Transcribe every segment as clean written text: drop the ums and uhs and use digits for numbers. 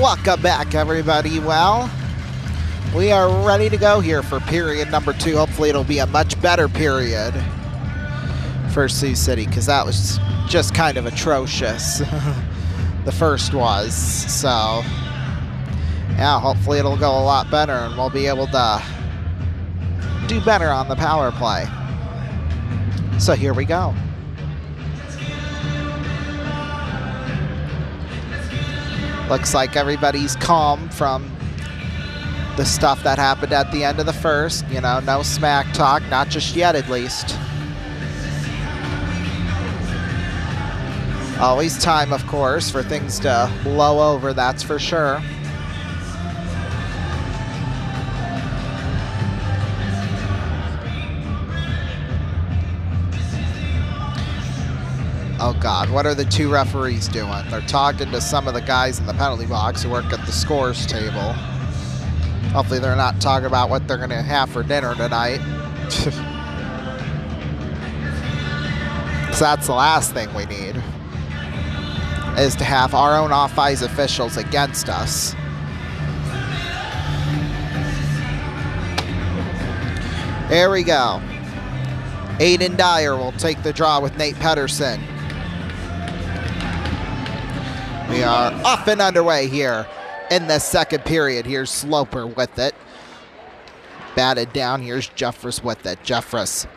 Welcome back, everybody. Well, we are ready to go here for period number 2. Hopefully it'll be a much better period for Sioux City, because that was just kind of atrocious. The first was. So, yeah, hopefully it'll go a lot better and we'll be able to do better on the power play. So here we go. Looks like everybody's calm from the stuff that happened at the end of the first. You know, no smack talk, not just yet at least. Always time, of course, for things to blow over, that's for sure. Oh God, what are the two referees doing? They're talking to some of the guys in the penalty box who work at the scores table. Hopefully they're not talking about what they're gonna have for dinner tonight. So that's the last thing we need, is to have our own off-ice officials against us. There we go. Aiden Dyer will take the draw with Nate Pedersen. We are off and underway here in the second period. Here's Sloper with it. Batted down. Here's Jeffress with it. Jeffress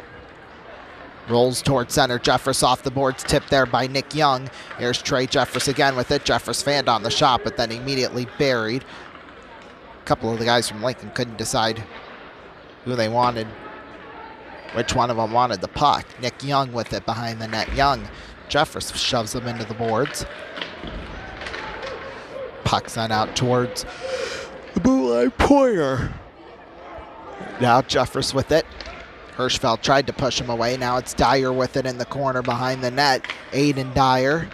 rolls towards center. Jeffress off the boards. Tipped there by Nick Young. Here's Trey Jeffress again with it. Jeffress fanned on the shot, but then immediately buried. A couple of the guys from Lincoln couldn't decide who they wanted, which one of them wanted the puck. Nick Young with it behind the net. Young. Jeffress shoves them into the boards. Puck sent out towards the blue line pointer. Now Jeffress with it. Hirschfeld tried to push him away. Now it's Dyer with it in the corner behind the net. Aiden Dyer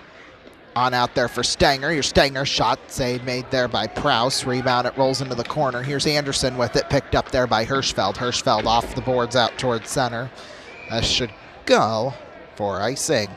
on out there for Stenger. Here's Stenger, shot save made there by Prouse. Rebound, it rolls into the corner. Here's Anderson with it, picked up there by Hirschfeld. Hirschfeld off the boards out towards center. That should go for icing.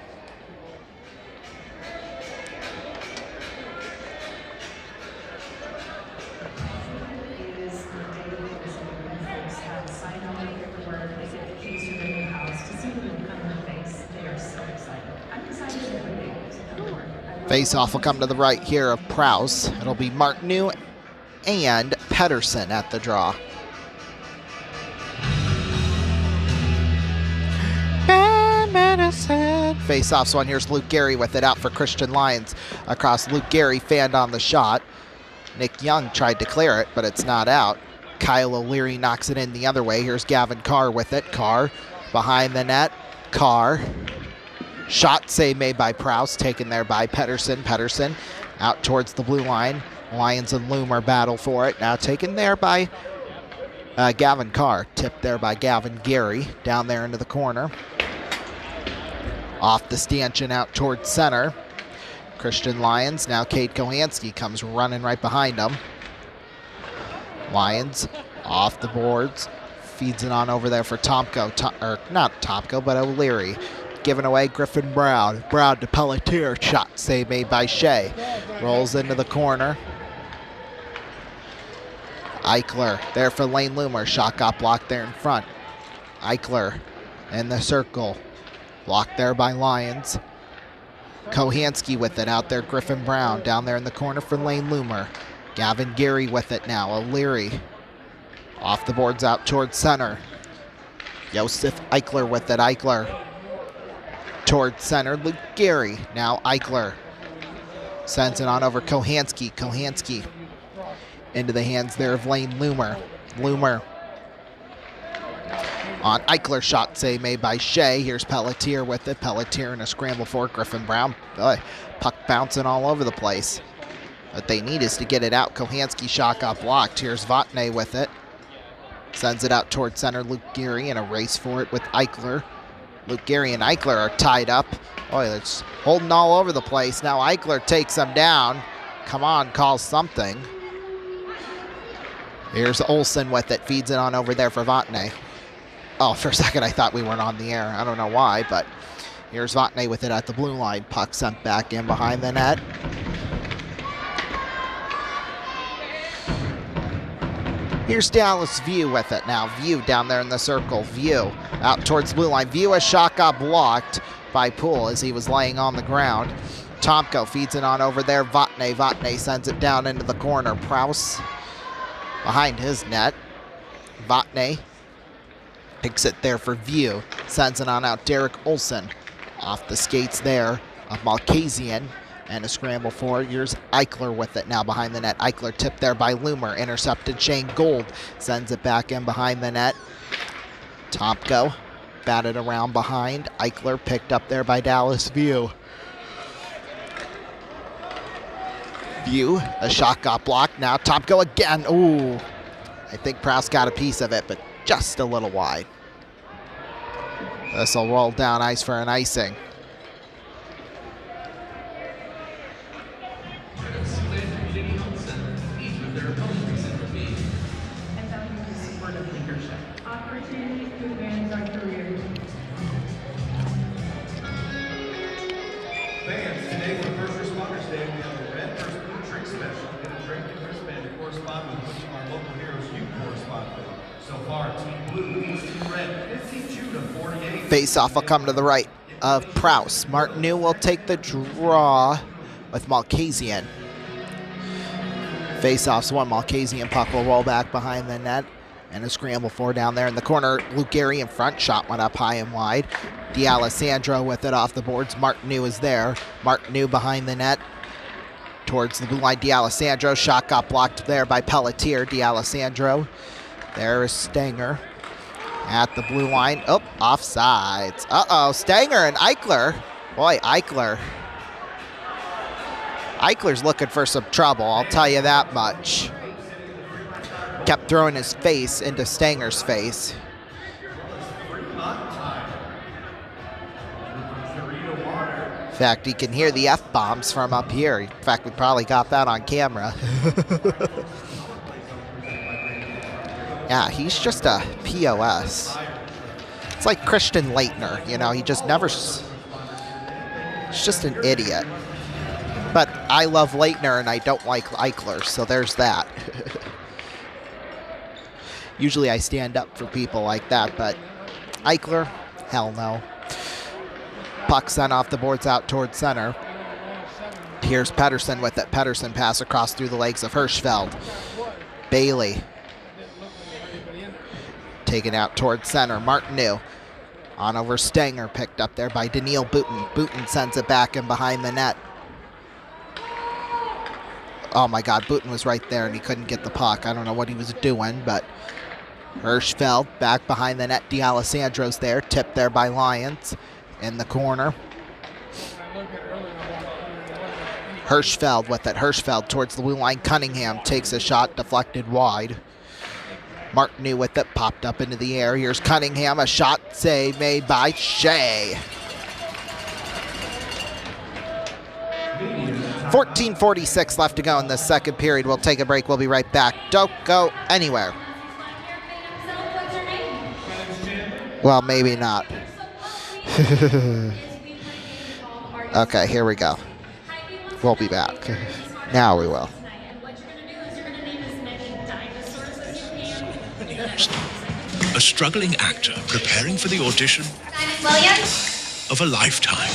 Face-off will come to the right here of Prouse. It'll be Martineau and Pedersen at the draw. Face-off's one. Here's Luke Gary with it out for Christian Lyons. Across Luke Gary, fanned on the shot. Nick Young tried to clear it, but it's not out. Kyle O'Leary knocks it in the other way. Here's Gavin Carr with it. Carr behind the net. Carr. Shot save made by Prouse, taken there by Pedersen. Pedersen out towards the blue line. Lyons and Loomer battle for it. Now taken there by Gavin Carr. Tipped there by Gavin Gary. Down there into the corner. Off the stanchion out towards center. Christian Lyons. Now Cade Kohansky comes running right behind him. Lyons off the boards. Feeds it on over there for Tomko. Or not Tomko, but O'Leary. Given away Griffin Brown. Brown to Pelletier. Shot save made by Shea. Rolls into the corner. Eichler there for Lane Loomer. Shot got blocked there in front. Eichler in the circle. Blocked there by Lyons. Kohansky with it out there. Griffin Brown down there in the corner for Lane Loomer. Gavin Gary with it now. O'Leary off the boards out towards center. Joseph Eichler with it. Eichler towards center. Luke Gary. Now Eichler sends it on over Kohansky. Kohansky into the hands there of Lane Loomer. Loomer on Eichler, shot save made by Shea. Here's Pelletier with it. Pelletier in a scramble for Griffin Brown. Puck bouncing all over the place. What they need is to get it out. Kohansky shot got blocked. Here's Vatne with it. Sends it out towards center. Luke Gary in a race for it with Eichler. Luke Gary and Eichler are tied up. Boy, they're just holding all over the place. Now Eichler takes them down. Come on, call something. Here's Olsen with it. Feeds it on over there for Vatne. Oh, for a second I thought we weren't on the air. I don't know why, but here's Vatne with it at the blue line. Puck sent back in behind the net. Here's Dallas View with it now. View down there in the circle. View out towards blue line. View, a shot got blocked by Poole as he was laying on the ground. Tomko feeds it on over there. Vatne sends it down into the corner. Prouse behind his net. Vatne picks it there for View. Sends it on out. Derek Olsen off the skates there of Malkasian. And a scramble forward. Here's Eichler with it now behind the net. Eichler tipped there by Loomer. Intercepted Shane Gold. Sends it back in behind the net. Tomko batted around behind. Eichler picked up there by Dallas View. View, a shot got blocked. Now Tomko again. Ooh, I think Prouse got a piece of it, but just a little wide. This will roll down ice for an icing. Fans, today for First Responders Day, we have a red first blue drink special. Get a drink and wristband to correspond with which of our local heroes you correspond with. So far, Team Blue leads Team Red 52 to 48. Face-off will come to the right of Prouse. Martineau will take the draw with Malkasian. Face-off's one. Malkasian puck will roll back behind the net. And a scramble for down there in the corner. Luke Gary in front. Shot went up high and wide. D'Alessandro with it off the boards. Martineau is there. Martineau behind the net. Towards the blue line. D'Alessandro. Shot got blocked there by Pelletier. D'Alessandro. There is Stanger at the blue line. Oh, offsides. Uh-oh. Stanger and Eichler. Boy, Eichler. Eichler's looking for some trouble, I'll tell you that much. Kept throwing his face into Stanger's face. In fact, he can hear the F-bombs from up here. In fact, we probably got that on camera. Yeah, he's just a POS. It's like Christian Leitner, you know, he just never... He's just an idiot. But I love Leitner and I don't like Eichler, so there's that. Usually I stand up for people like that, but Eichler, hell no. Puck sent off the boards out towards center. Here's Pettersson with it. Pettersson pass across through the legs of Hirschfeld. Bailey taken out towards center. Martineau on over Stanger, picked up there by Daniil Booten. Booten sends it back in behind the net. Oh my God, Booten was right there and he couldn't get the puck. I don't know what he was doing, but Hirschfeld back behind the net. D'Alessandro's there, tipped there by Lyons in the corner. Hirschfeld with it. Hirschfeld towards the blue line. Cunningham takes a shot, deflected wide. Martineau with it, popped up into the air. Here's Cunningham, a shot save made by Shea. 14:46 left to go in the second period. We'll take a break. We'll be right back. Don't go anywhere. Well, maybe not. Okay, here we go. We'll be back. Now we will. A struggling actor preparing for the audition of a lifetime.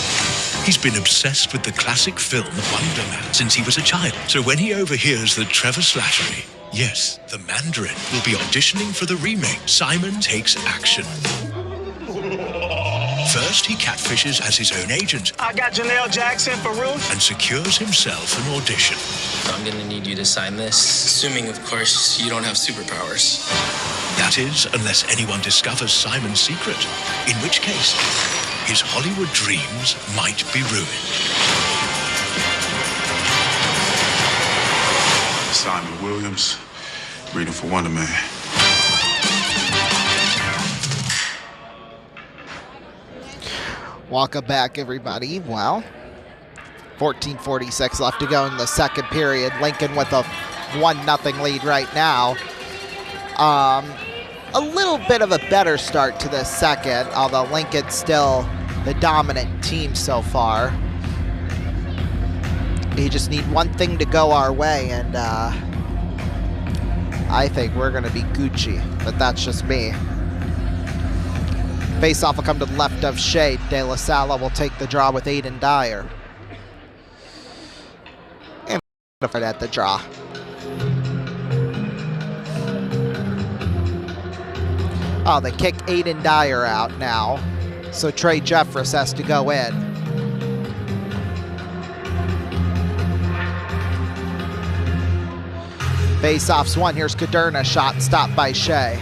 He's been obsessed with the classic film Wonder Man since he was a child. So when he overhears that Trevor Slattery, yes, the Mandarin, will be auditioning for the remake, Simon takes action. First, he catfishes as his own agent. I got Janelle Jackson for Ruth. And secures himself an audition. I'm gonna need you to sign this, assuming, of course, you don't have superpowers. That is, unless anyone discovers Simon's secret, in which case, his Hollywood dreams might be ruined. Simon Williams, reading for Wonder Man. Welcome back, everybody. Well, 14:46 left to go in the second period. Lincoln with a 1-0 lead right now. A little bit of a better start to the second, although Lincoln's still the dominant team so far. We just need one thing to go our way, and I think we're going to be Gucci, but that's just me. Face-off will come to the left of Shea. De La Sala will take the draw with Aiden Dyer. And at the draw. Oh, they kick Aiden Dyer out now. So Trey Jeffress has to go in. Face-off's one. Here's Caderna. Shot stopped by Shea.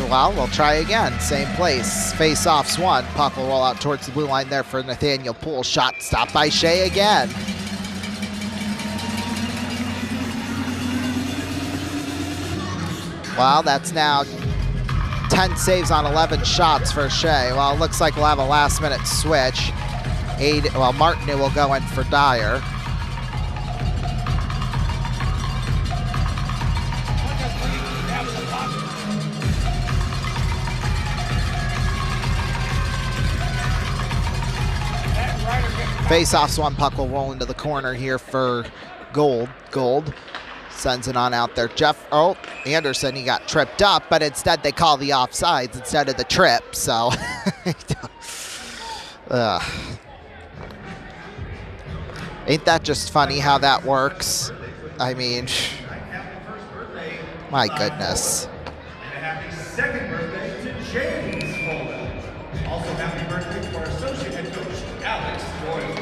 Well, we'll try again. Same place. Face-off's one. Puck will roll out towards the blue line there for Nathaniel Poole. Shot stopped by Shea again. Well, that's now 10 saves on 11 shots for Shea. Well, it looks like we'll have a last-minute switch. Martin will go in for Dyer. Face-off's one. Puck will roll into the corner here for Gold. Gold sends it on out there. Anderson, he got tripped up, but instead they call the offsides instead of the trip, so. Ain't that just funny how that works? I mean, my goodness. And a happy second birthday to James Fuller. Also happy birthday to our associate head coach, Alex Doyle.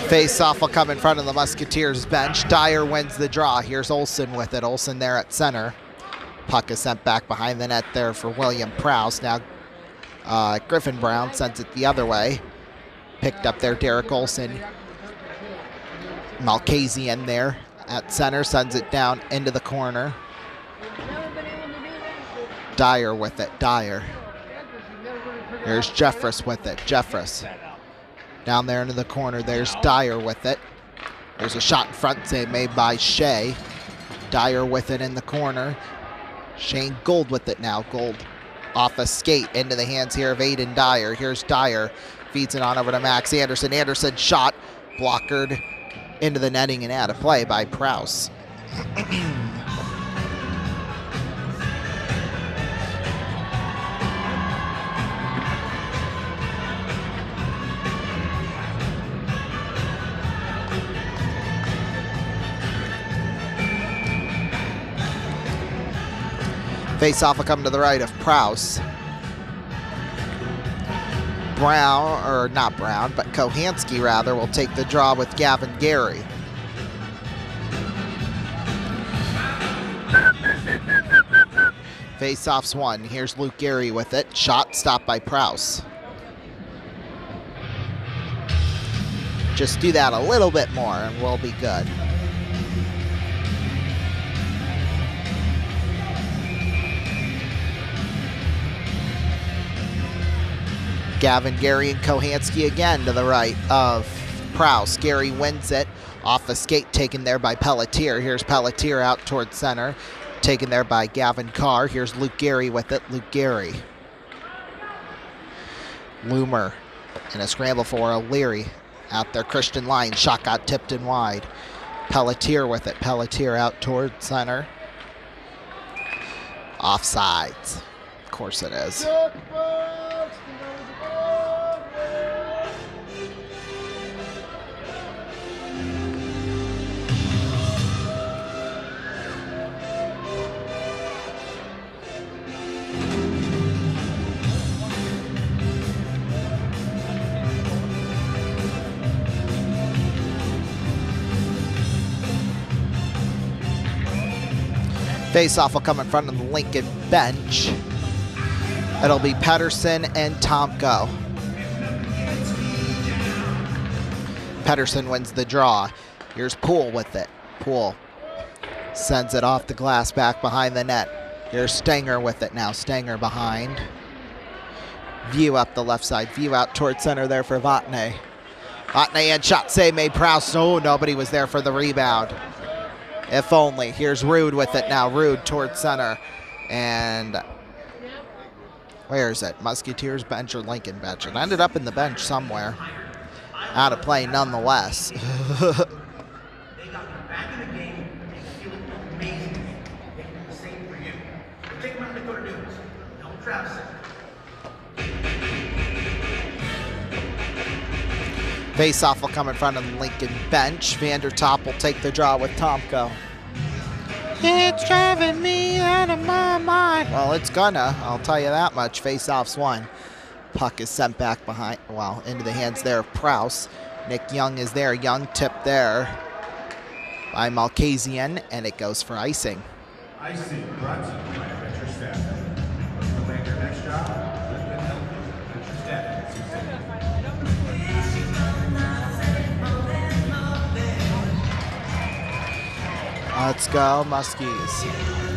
Face-off will come in front of the Musketeers bench. Dyer wins the draw. Here's Olsen with it. Olsen there at center. Puck is sent back behind the net there for William Prowse. Now Griffin Brown sends it the other way. Picked up there, Derek Olsen. Malkasian there at center. Sends it down into the corner. Dyer with it. Dyer. Here's Jeffress with it. Jeffress. Down there into the corner, there's Dyer with it. There's a shot in front save made by Shea. Dyer with it in the corner. Shane Gold with it now. Gold off a skate into the hands here of Aiden Dyer. Here's Dyer. Feeds it on over to Max Anderson. Anderson shot blockered into the netting and out of play by Prowse. Face-off will come to the right of Prowse. Kohanski rather, will take the draw with Gavin Gary. Face-off's one. Here's Luke Gary with it. Shot stopped by Prowse. Just do that a little bit more and we'll be good. Gavin Gary and Kohanski again to the right of Prowse. Gary wins it off a skate taken there by Pelletier. Here's Pelletier out towards center. Taken there by Gavin Carr. Here's Luke Gary with it. Luke Gary. Loomer in a scramble for O'Leary. Out there, Christian Lyons. Shot got tipped in wide. Pelletier with it. Pelletier out towards center. Offsides. Of course it is. Face-off will come in front of the Lincoln bench. It'll be Pedersen and Tomko. Pedersen wins the draw. Here's Poole with it. Poole sends it off the glass back behind the net. Here's Stenger with it now. Stenger behind. View up the left side. View out towards center there for Vatne. Vatne and shot save made Prowse. Oh, nobody was there for the rebound. If only. Here's Rude with it now. Rude towards center. And Where is it? Musketeers bench or Lincoln bench? It ended up in the bench somewhere. Out of play nonetheless. They got me back in the game and feeling amazing. They can do the same for you. We'll take them out to go to news. Don't Travis it. Face-off will come in front of the Lincoln bench. Vandertop will take the draw with Tomko. It's driving me out of my mind. Well, it's gonna. I'll tell you that much. Face-off's won. Puck is sent back behind, well, into the hands there of Prouse. Nick Young is there. Young tip there by Malkasian, and it goes for icing. Icing brought to you by Adventure Staff. Looking to land your next job? Let them help you. Adventure Staff. Let's go, Muskies.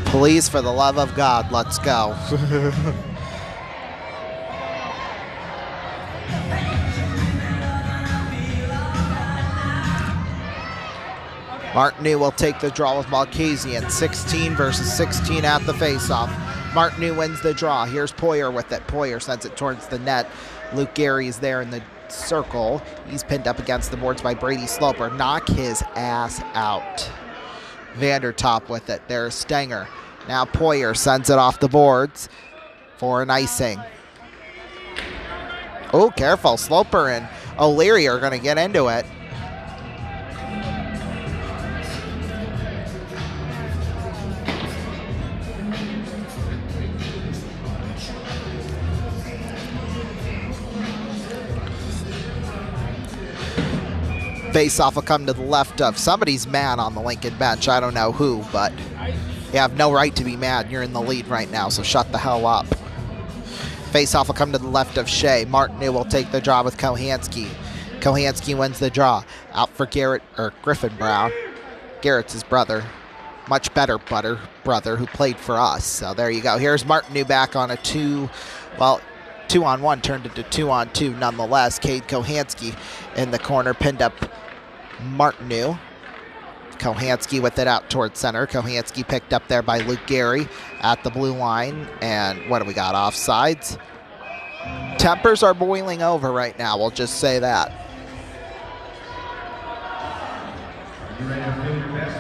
Please, for the love of God, let's go. Martineau will take the draw with Malkasian. 16 versus 16 at the faceoff. Martineau wins the draw. Here's Poyer with it. Poyer sends it towards the net. Luke Gary is there in the circle. He's pinned up against the boards by Brady Sloper. Knock his ass out. Vandertop with it. There's Stenger. Now Poyer sends it off the boards for an icing. Oh, careful. Sloper and O'Leary are going to get into it. Face-off will come to the left of somebody's mad on the Lincoln bench. I don't know who, but you have no right to be mad. You're in the lead right now, so shut the hell up. Face-off will come to the left of Shea. Martineau will take the draw with Kohansky. Kohansky wins the draw. Out for Griffin Brown. Garrett's his brother. Much better brother who played for us. So there you go. Here's Martineau back on a 2-on-1 turned into 2-on-2 nonetheless. Cade Kohansky in the corner, pinned up Martineau. Kohansky with it out towards center. Kohansky picked up there by Luke Gary at the blue line. And what do we got? Offsides. Tempers are boiling over right now. We'll just say that. Are you ready to feel your best?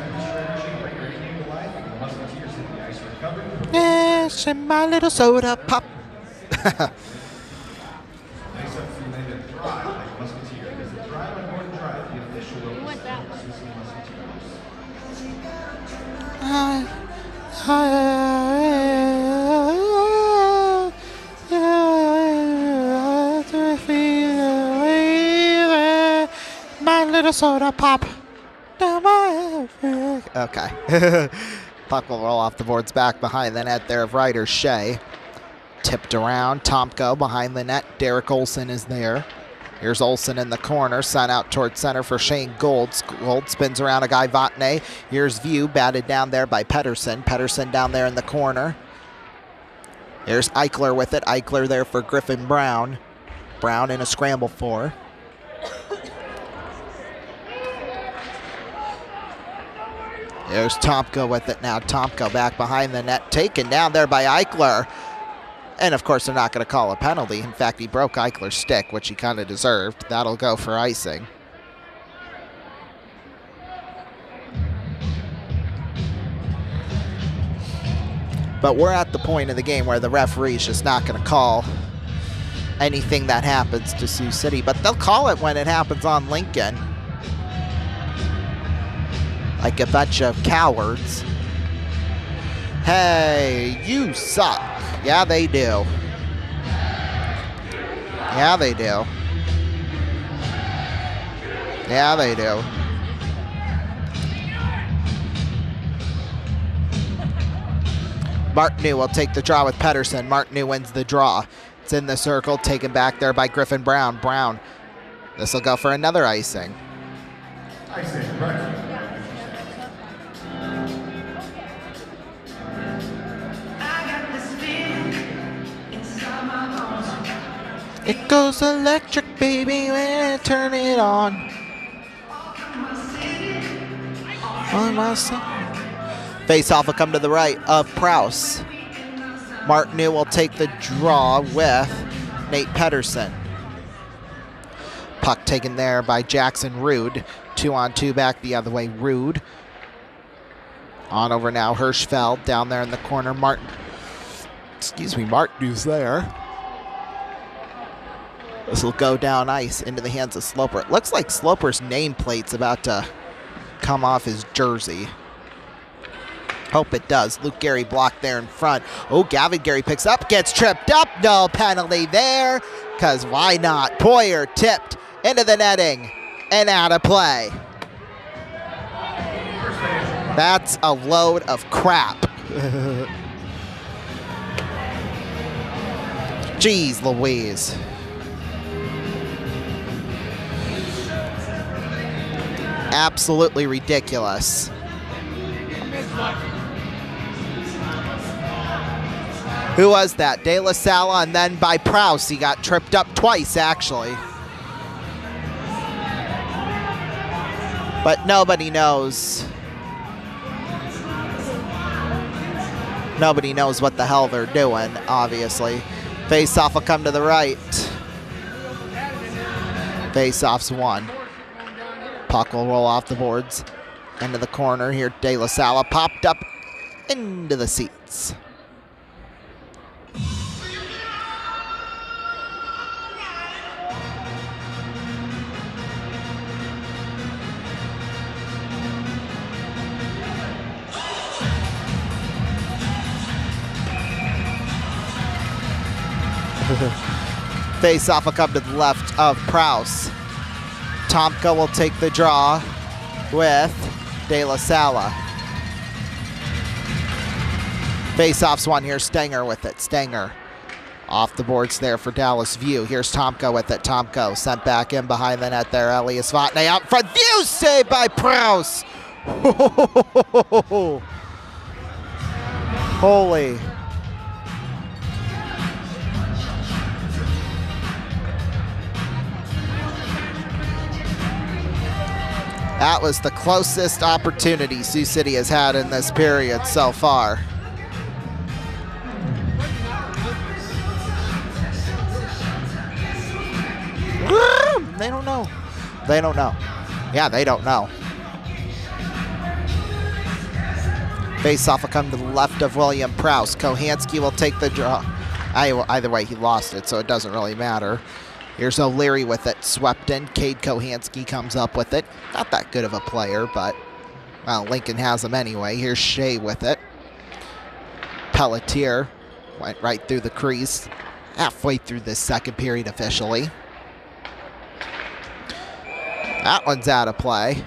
Bring your A-game to life. The Musketeers hit the ice recovery. Yes, and my little soda pop. Nice up through lane and Thrive like Musketeer. Is the Thrive on board Drive, the official local sponsor of Susie Musketeers? My little soda pop. Okay. Puck will roll off the boards back behind the net there of Ryder Shea. Tipped around. Tomko behind the net. Derek Olson is there. Here's Olson in the corner. Sent out towards center for Shane Gold. Gold spins around a guy, Vatne. Here's View, batted down there by Pedersen. Pedersen down there in the corner. Here's Eichler with it. Eichler there for Griffin Brown. Brown in a scramble for. There's Tomko with it now. Tomko back behind the net. Taken down there by Eichler. And, of course, they're not going to call a penalty. In fact, he broke Eichler's stick, which he kind of deserved. That'll go for icing. But we're at the point of the game where the referee's just not going to call anything that happens to Sioux City. But they'll call it when it happens on Lincoln. Like a bunch of cowards. Hey, you suck. Yeah, they do. Yeah, they do. Yeah, they do. Martineau will take the draw with Pedersen. Martineau wins the draw. It's in the circle, taken back there by Griffin Brown. Brown. This will go for another icing. Icing, right. It goes electric, baby, when I turn it on. On my side. Face off will come to the right of Prouse. Martineau will take the draw with Nate Pedersen. Puck taken there by Jackson Rude. 2-on-2 back the other way, Rude. On over now, Hirschfeld down there in the corner. Martineau's there. This will go down ice into the hands of Sloper. It looks like Sloper's nameplate's about to come off his jersey. Hope it does. Luke Gary blocked there in front. Oh, Gavin Gary picks up, gets tripped up. No penalty there, because why not? Poyer tipped into the netting and out of play. That's a load of crap. Jeez Louise. Absolutely ridiculous. Who was that? De La Salle, and then by Prouse. He got tripped up twice, actually. But nobody knows. Nobody knows what the hell they're doing, obviously. Face-off will come to the right. Face-off's won. Puck will roll off the boards. Into the corner here. De La Salle popped up into the seats. Face-off will come to the left of Prouse. Tomka will take the draw with De La Salle. Face-off's one. Here's Stenger with it. Stenger off the boards there for Dallas View. Here's Tomko with it. Tomko sent back in behind the net there. Elias Vatne out front. View saved by Prouse. Holy. That was the closest opportunity Sioux City has had in this period so far. They don't know. They don't know. Yeah, they don't know. Face-off will come to the left of William Prouse. Kohanski will take the draw. Either way, he lost it, so it doesn't really matter. Here's O'Leary with it, swept in. Cade Kohanski comes up with it. Not that good of a player, but, well, Lincoln has him anyway. Here's Shea with it. Pelletier went right through the crease. Halfway through this second period officially. That one's out of play.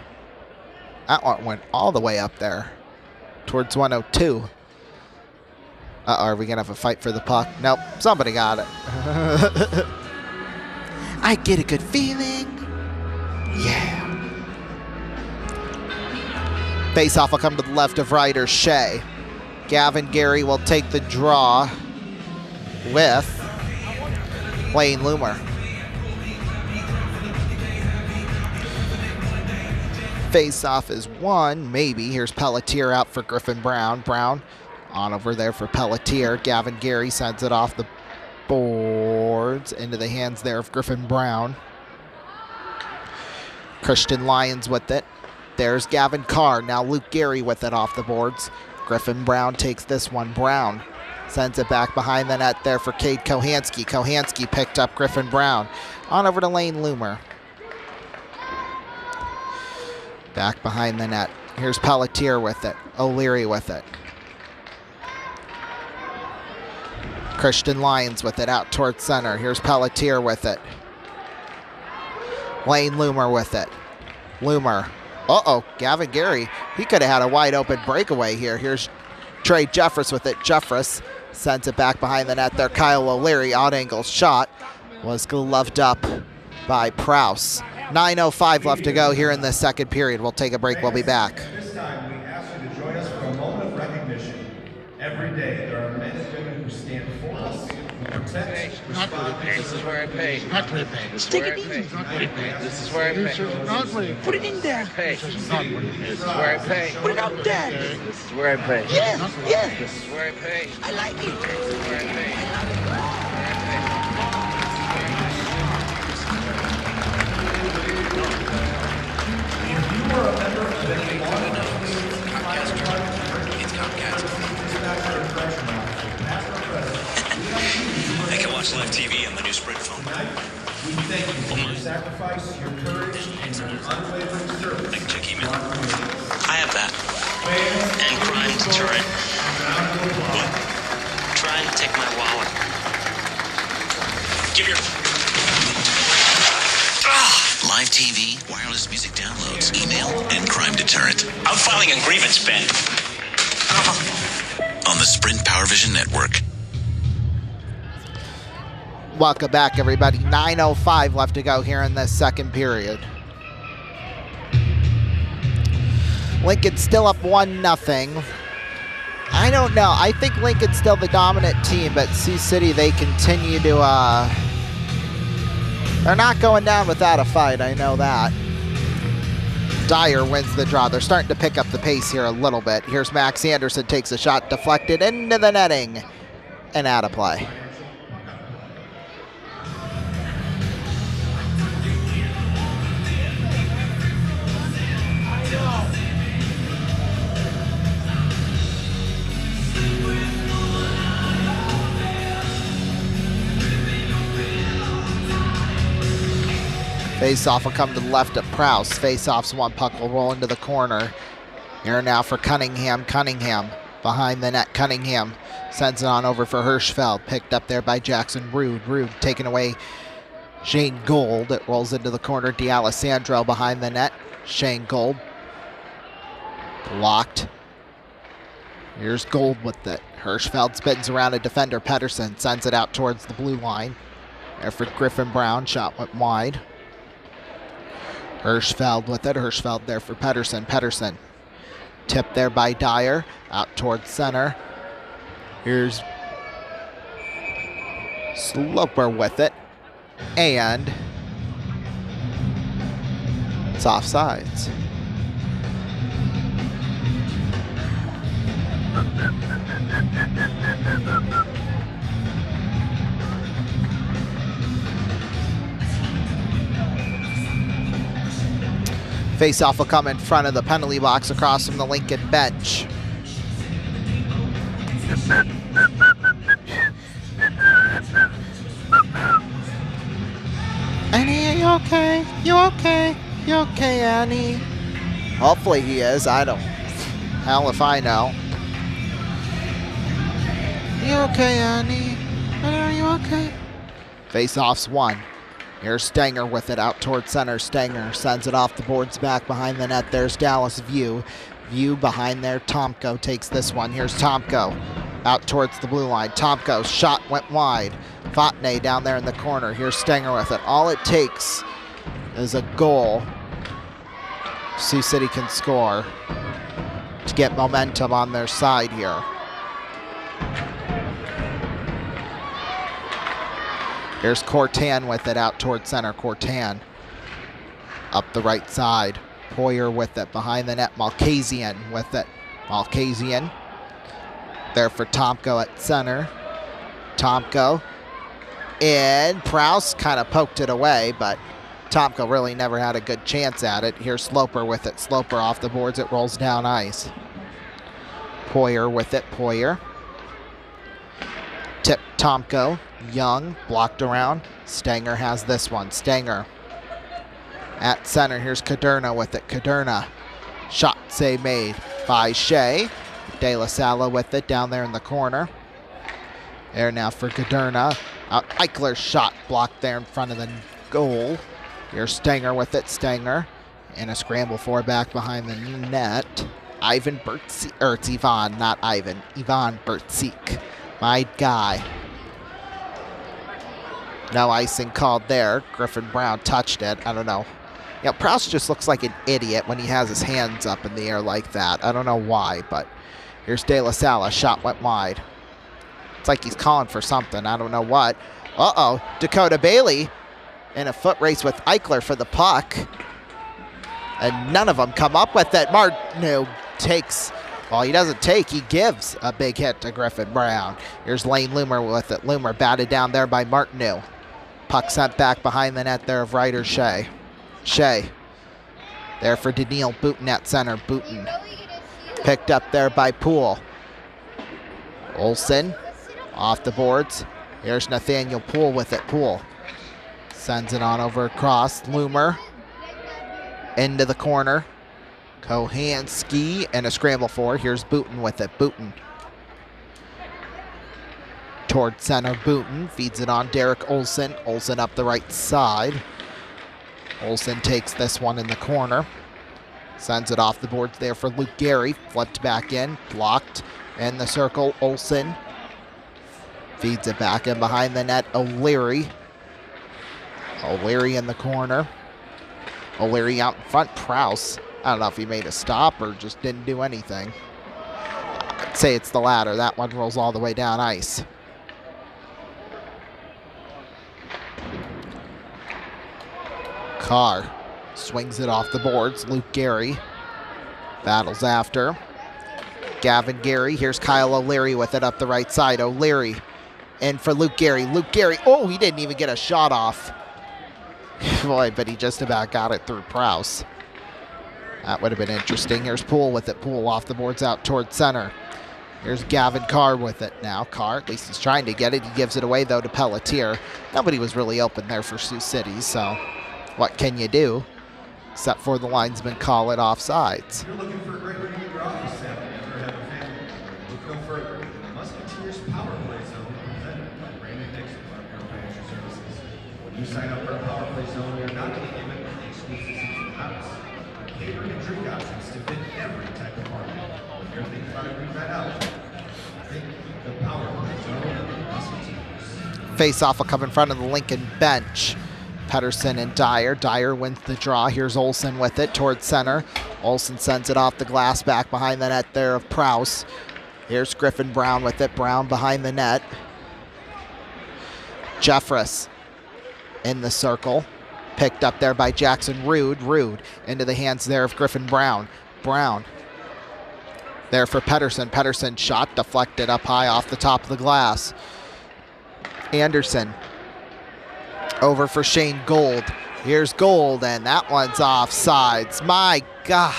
That one went all the way up there towards 102. Are we going to have a fight for the puck? Nope, somebody got it. I get a good feeling. Yeah. Face-off will come to the left of Ryder Shea. Gavin Gary will take the draw with Wayne Loomer. Face-off is won, maybe. Here's Pelletier out for Griffin Brown. Brown on over there for Pelletier. Gavin Gary sends it off the boards into the hands there of Griffin Brown. Christian Lyons with it. There's Gavin Carr. Now Luke Gary with it off the boards. Griffin Brown takes this one. Brown sends it back behind the net there for Cade Kohanski. Kohanski picked up Griffin Brown. On over to Lane Loomer. Back behind the net. Here's Pelletier with it. O'Leary with it. Christian Lyons with it out towards center. Here's Pelletier with it. Lane Loomer with it. Loomer. Uh-oh, Gavin Gary. He could have had a wide open breakaway here. Here's Trey Jeffress with it. Jeffress sends it back behind the net there. Kyle O'Leary, odd angle shot, was gloved up by Prouse. 9:05 left to go here in the second period. We'll take a break. We'll be back. This time, we ask you to join us for a moment of recognition. Every day, there are men and women who stand for us, who protect, respond, and This is where I pay. Not where I pay. This is Take where it I pay. easy. Not where I pay. This is where I This pay. is not where I pay. Put it in there. Pay. This is not where I pay. This is where I pay. Put it out there. This is where I pay. Yes, yes. This is where I pay. I like it. This is where I pay. I can watch live TV on the new Sprint phone. We thank you for your sacrifice, your courage, and your unwavering service. I can check email. I have that. And crime deterrent. What? Trying to take my wallet. Give your... Live TV, wireless music downloads, email, and crime deterrent. I'm filing a grievance, Ben. On the Sprint PowerVision network. Welcome back, everybody. 9:05 left to go here in this second period. Lincoln's still up 1-0. I don't know. I think Lincoln's still the dominant team, but Sioux City, they continue to... They're not going down without a fight, I know that. Dyer wins the draw. They're starting to pick up the pace here a little bit. Here's Max Anderson, takes a shot, deflected into the netting, and out of play. Face-off will come to the left of Prowse. Face-off's one puck will roll into the corner. Here now for Cunningham. Cunningham behind the net. Cunningham sends it on over for Hirschfeld. Picked up there by Jackson Rude. Rude taking away Shane Gold. It rolls into the corner. D'Alessandro behind the net. Shane Gold blocked. Here's Gold with it. Hirschfeld spins around a defender. Pedersen sends it out towards the blue line. There for Griffin Brown. Shot went wide. Hirschfeld with it. Hirschfeld there for Pedersen. Pedersen tipped there by Dyer. Out towards center. Here's Sloper with it. And it's offsides. Face-off will come in front of the penalty box across from the Lincoln bench. Annie, are you okay? You okay? You okay, Annie? Hopefully he is. I don't. Hell if I know. You okay, Annie? Are you okay? Face-off's one. Here's Stanger with it out towards center. Stanger sends it off the boards back behind the net. There's Dallas View. View behind there. Tomko takes this one. Here's Tomko out towards the blue line. Tomko's shot went wide. Vatne down there in the corner. Here's Stanger with it. All it takes is a goal. Sioux City can score to get momentum on their side here. Here's Cortan with it out towards center. Cortan up the right side. Poyer with it behind the net. Malkasian with it. Malkasian there for Tomko at center. Tomko in. Prowse kind of poked it away, but Tomko really never had a good chance at it. Here's Sloper with it. Sloper off the boards. It rolls down ice. Poyer with it. Poyer. Tip Tomko. Young blocked around. Stanger has this one. Stanger at center. Here's Caderna with it. Caderna. Shot save made by Shea. De La Sala with it down there in the corner. There now for Caderna. Eichler's shot blocked there in front of the goal. Here's Stanger with it. Stanger in a scramble for back behind the net. Ivan Bertzik, or it's Ivan, not Ivan. Ivan Bertzik, my guy. No icing called there. Griffin Brown touched it. I don't know. You know, Prowse just looks like an idiot when he has his hands up in the air like that. I don't know why, but here's De La Sala. Shot went wide. It's like he's calling for something. I don't know what. Uh-oh, Dakota Bailey in a foot race with Eichler for the puck. And none of them come up with it. Martineau takes, well, he doesn't take, he gives a big hit to Griffin Brown. Here's Lane Loomer with it. Loomer batted down there by Martineau. Puck sent back behind the net there of Ryder Shea. Shea there for Daniil Booten at center. Booten picked up there by Poole. Olsen off the boards. Here's Nathaniel Poole with it. Poole sends it on over across. Loomer into the corner. Kohanski and a scramble for. Here's Booten with it. Booten toward center. Booten feeds it on Derek Olsen. Olsen up the right side. Olsen takes this one in the corner. Sends it off the boards there for Luke Gary. Flipped back in. Blocked in the circle. Olsen feeds it back in behind the net. O'Leary. O'Leary in the corner. O'Leary out in front. Prowse. I don't know if he made a stop or just didn't do anything. I'd say it's the latter. That one rolls all the way down ice. Carr swings it off the boards. Luke Gary battles after. Gavin Gary. Here's Kyle O'Leary with it up the right side. O'Leary in for Luke Gary. Luke Gary. Oh, he didn't even get a shot off. Boy, but he just about got it through Prowse. That would have been interesting. Here's Poole with it. Poole off the boards out towards center. Here's Gavin Carr with it now. Carr, at least he's trying to get it. He gives it away, though, to Pelletier. Nobody was really open there for Sioux City, so what can you do? Except for the linesman call it offsides. You're looking for a great way to get your office set up and ever have a family. Look no further. The Musketeers Power Play Zone presented by Brandon Dixon of Your Financial Services. When you sign up for a Power Play Zone, you're not going to give it the exclusive season house. Catering and drink options to fit every type of party. When you're thinking about it, bring that out. Think the Power Play Zone of the Musketeers. Face-off will come in front of the Lincoln bench. Pedersen and Dyer. Dyer wins the draw. Here's Olsen with it towards center. Olsen sends it off the glass back behind the net there of Prowse. Here's Griffin Brown with it. Brown behind the net. Jeffress in the circle. Picked up there by Jackson Rude. Rude into the hands there of Griffin Brown. Brown there for Pedersen. Pedersen shot deflected up high off the top of the glass. Anderson over for Shane Gold. Here's Gold, and that one's offsides. My God.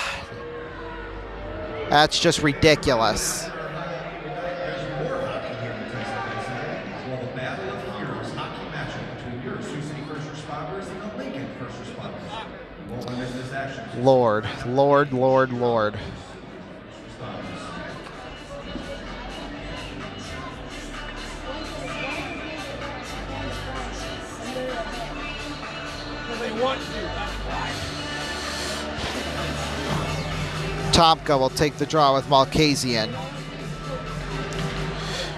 That's just ridiculous. There's more hockey here in Texas. Well, the Battle of Heroes hockey matchup between your Sioux City first responders and the Lincoln first responders. You won't want to miss this action. Lord, Lord, Lord, Lord. Tomka will take the draw with Malkasian.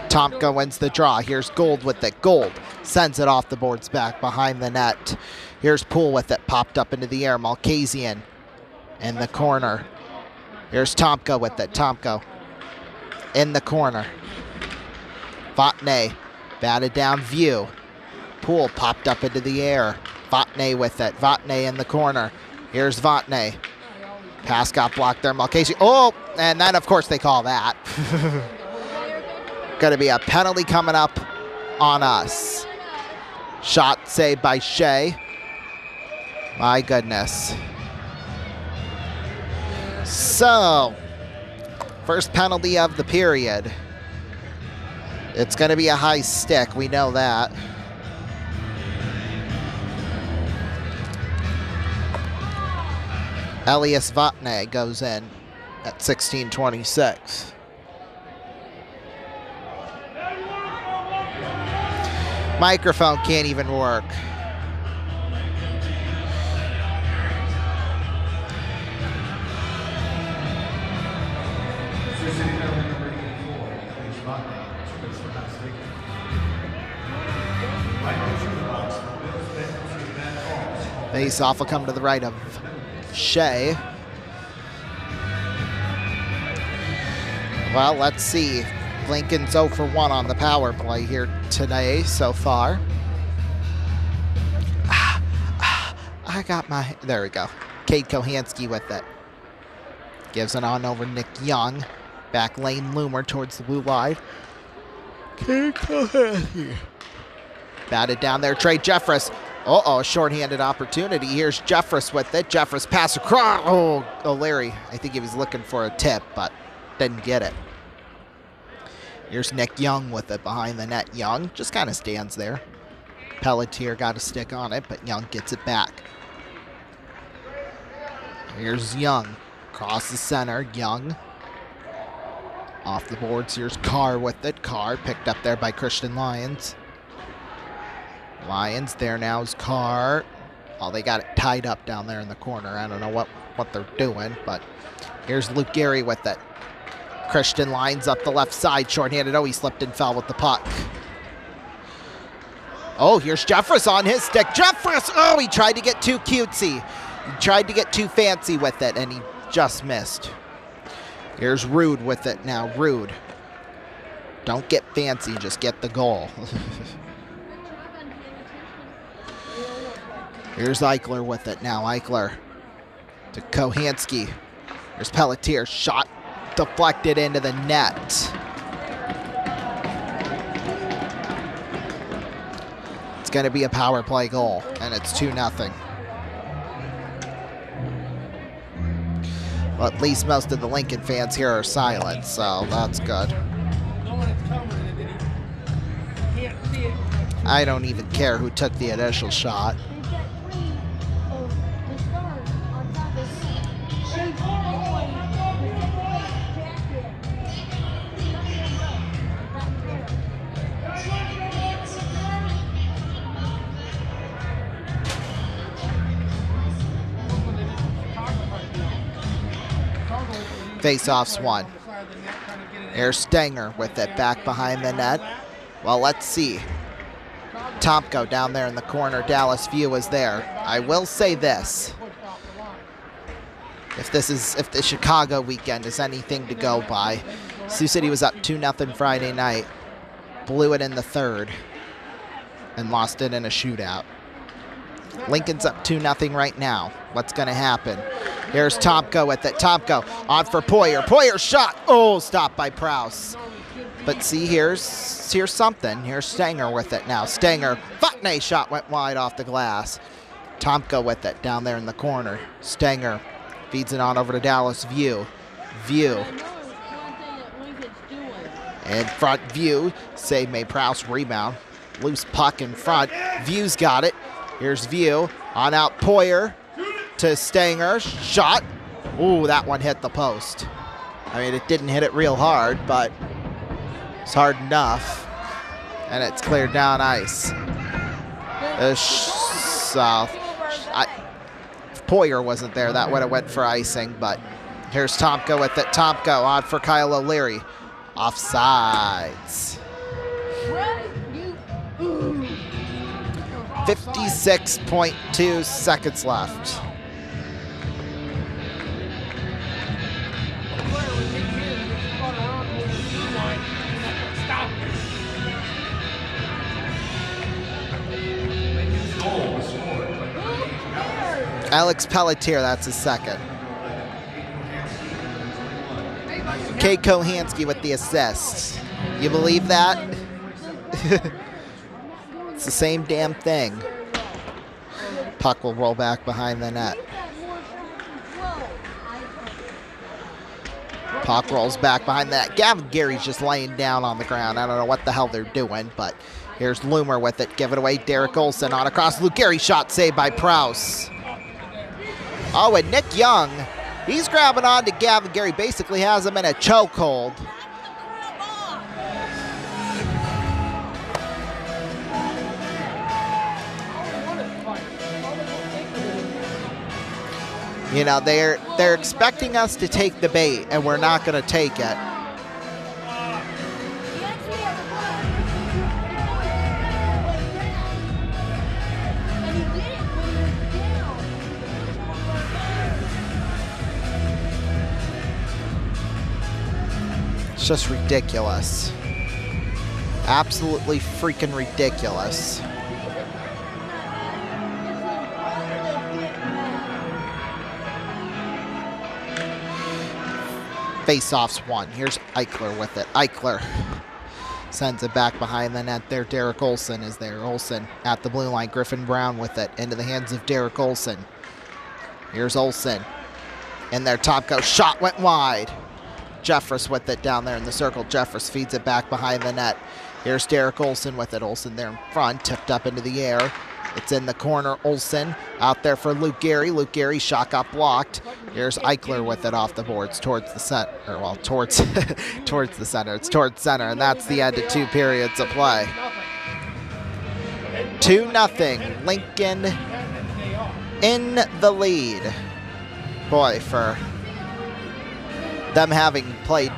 Tomka wins the draw. Here's Gold with it. Gold sends it off the boards back behind the net. Here's Poole with it. Popped up into the air. Malkasian in the corner. Here's Tomka with it. Tomka in the corner. Vatne batted down View. Poole popped up into the air. Vatne with it. Vatne in the corner. Here's Vatne. Pass got blocked there. Malkasian. Oh, and then, of course, they call that. Going to be a penalty coming up on us. Shot saved by Shea. My goodness. So, first penalty of the period. It's going to be a high stick. We know that. Elias Vatne goes in at 16:26. Microphone can't even work. Face-off will come to the right of Shea. Well, let's see. Lincoln's 0 for 1 on the power play here today so far. I got my... There we go. Cade Kohansky with it. Gives it on over Nick Young. Back lane Loomer towards the blue line. Cade Kohansky. Batted down there. Trey Jeffress. Uh-oh, shorthanded opportunity. Here's Jeffress with it. Jeffress pass across. Oh, O'Leary. I think he was looking for a tip, but didn't get it. Here's Nick Young with it behind the net. Young just kind of stands there. Pelletier got a stick on it, but Young gets it back. Here's Young. Across the center. Young. Off the boards. Here's Carr with it. Carr picked up there by Christian Lyons. Lyons there now is Carr. Oh, they got it tied up down there in the corner. I don't know what they're doing, but here's Luke Gehry with it. Christian Lyons up the left side, shorthanded. Oh, he slipped and fell with the puck. Oh, here's Jeffress on his stick. Jeffress! Oh, he tried to get too cutesy. He tried to get too fancy with it, and he just missed. Here's Rude with it now. Rude. Don't get fancy, just get the goal. Here's Eichler with it now. Eichler to Kohansky. Here's Pelletier. Shot deflected into the net. It's going to be a power play goal, and it's 2-0. Well, at least most of the Lincoln fans here are silent, so that's good. I don't even care who took the initial shot. Face-offs won. Here's Stanger with it back behind the net. Well, let's see. Tomko down there in the corner. Dallas View is there. I will say this. If the Chicago weekend is anything to go by, Sioux City was up 2-0 Friday night, blew it in the third, and lost it in a shootout. Lincoln's up 2-0 right now. What's going to happen? Here's Tomko with it. Tomko on for Poyer. Poyer shot. Oh, stopped by Prowse. But see, here's something. Here's Stanger with it now. Stanger. Fatney shot went wide off the glass. Tomko with it down there in the corner. Stanger feeds it on over to Dallas View. View. In front View. Save made Prowse rebound. Loose puck in front. View's got it. Here's View. On out Poyer to Stanger. Shot. Ooh, that one hit the post. I mean, it didn't hit it real hard, but it's hard enough. And it's cleared down ice. If Poyer wasn't there, that would have went for icing, but here's Tomko with it. Tomko on for Kyle O'Leary. Offsides. 56.2 seconds left. Alex Pelletier, that's his second. Cade Kohansky with the assist. You believe that? It's the same damn thing. Puck will roll back behind the net. Puck rolls back behind the net. Gavin Gary's just laying down on the ground. I don't know what the hell they're doing, but here's Loomer with it. Give it away. Derek Olson on across. Luke Gehry shot saved by Prowse. Oh, and Nick Young, he's grabbing on to Gavin Gehry. Basically has him in a chokehold. You know, they're expecting us to take the bait, and we're not going to take it. It's just ridiculous. Absolutely freaking ridiculous. Face-offs won. Here's Eichler with it. Eichler sends it back behind the net there. Derek Olson is there. Olson at the blue line. Griffin Brown with it into the hands of Derek Olson. Here's Olson. And their top go. Shot went wide. Jeffress with it down there in the circle. Jeffress feeds it back behind the net. Here's Derek Olson with it. Olson there in front, tipped up into the air. It's in the corner. Olson out there for Luke Gary. Luke Gary shot got blocked. Here's Eichler with it off the boards towards the center. Well, towards towards the center. It's towards center, and that's the end of 2 periods of play. 2-0. Lincoln in the lead. Boy, for them having played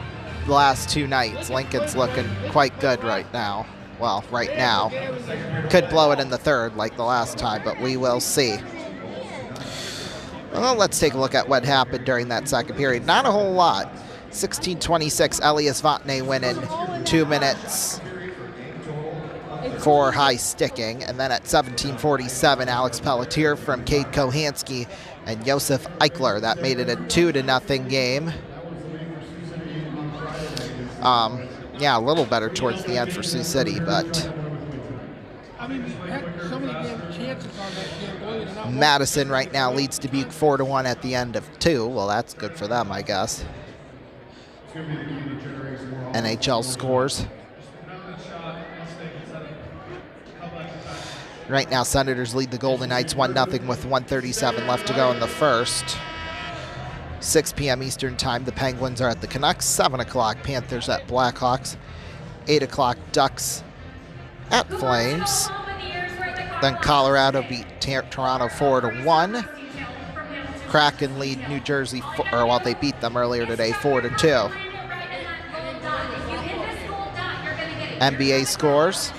the last 2 nights, Lincoln's looking quite good right now. Well, right now. Could blow it in the third like the last time, but we will see. Well, let's take a look at what happened during that second period. Not a whole lot. 16-26, Elias Vatne winning 2 minutes for high sticking. And then at 17:47, Alex Pelletier from Cade Kohansky and Josef Eichler. That made it a 2-0 game. Yeah, a little better towards the end for Sioux City, but Madison right now leads Dubuque 4-1 at the end of 2. Well, that's good for them, I guess. NHL scores. Right now, Senators lead the Golden Knights 1-0 with 1:37 left to go in the first. 6 p.m. Eastern time, the Penguins are at the Canucks. 7 o'clock, Panthers at Blackhawks. 8 o'clock, Ducks at Flames. Then Colorado beat Toronto 4-1. Kraken lead New Jersey, they beat them earlier today, 4-2. NBA scores.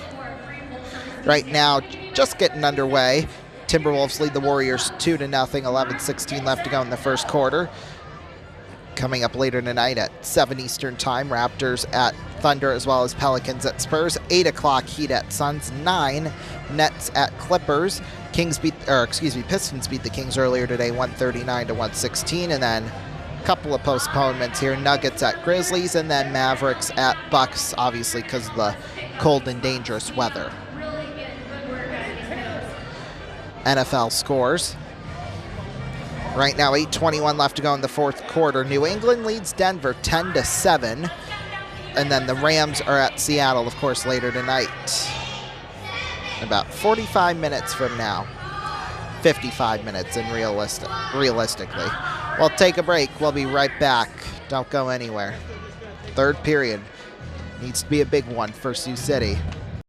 Right now, just getting underway. Timberwolves lead the Warriors 2-0, 11:16 left to go in the first quarter. Coming up later tonight at 7 Eastern time, Raptors at Thunder as well as Pelicans at Spurs. 8 o'clock, Heat at Suns. 9, Nets at Clippers. Pistons beat the Kings earlier today, 139-116, and then a couple of postponements here. Nuggets at Grizzlies, and then Mavericks at Bucks, obviously because of the cold and dangerous weather. NFL scores. Right now, 8:21 left to go in the fourth quarter. New England leads Denver 10-7. And then the Rams are at Seattle, of course, later tonight. About 45 minutes from now. 55 minutes in realistically. We'll take a break. We'll be right back. Don't go anywhere. Third period needs to be a big one for Sioux City.